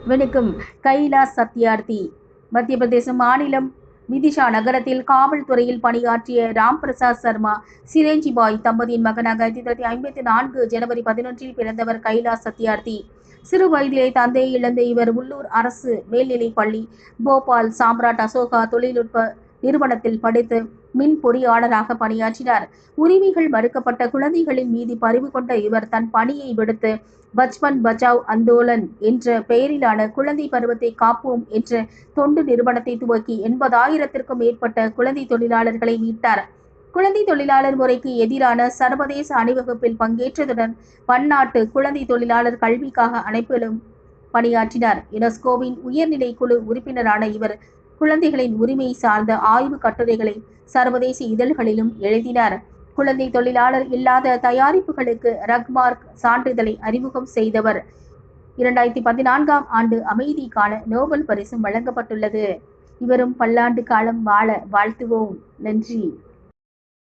வணக்கம். கைலாஷ் சத்யார்த்தி மத்திய பிரதேச மாநிலம் விதிஷா நகரத்தில் காவல்துறையில் பணியாற்றிய ராம் பிரசாத் சர்மா சிரேஞ்சிபாய் தம்பதியின் மகனாக 1954 ஜனவரி 11 பிறந்தவர் கைலாஷ் சத்யார்த்தி. சிறு வயதிலே தந்தையை இழந்த இவர் உள்ளூர் அரசு மேல்நிலைப் பள்ளி, போபால் சாம்ராட் அசோகா தொழில்நுட்ப நிறுவனத்தில் படித்து மின் பொறியாளராக பணியாற்றினார். உரிமைகள் மறுக்கப்பட்ட குழந்தைகளின் மீது பரிவு கொண்ட இவர் தன் பணியை விடுத்து பச்பன் பச்சாவ் அந்தோலன் என்ற பெயரிலான குழந்தை பருவத்தை காப்போம் என்ற தொண்டு நிறுவனத்தை துவக்கி 80,000க்கும் மேற்பட்ட குழந்தை தொழிலாளர்களை மீட்டார். குழந்தை தொழிலாளர் முறைக்கு எதிரான சர்வதேச அணிவகுப்பில் பங்கேற்றதுடன் பன்னாட்டு குழந்தை தொழிலாளர் கல்விக்காக அணைப்பிலும் பணியாற்றினார். யுனெஸ்கோவின் உயர்நிலை குழு உறுப்பினரான இவர் குழந்தைகளின் உரிமை சார்ந்த ஆய்வு கட்டுரைகளை சர்வதேச இதழ்களிலும் எழுதினார். குழந்தை தொழிலாளர் இல்லாத தயாரிப்புகளுக்கு ரக்மார்க் சான்றிதழை அறிமுகம் செய்தவர். 2014ஆம் ஆண்டு அமைதிக்கான நோபல் பரிசும் வழங்கப்பட்டுள்ளது. இவரும் பல்லாண்டு காலம் வாழ வாழ்த்துவோம். நன்றி.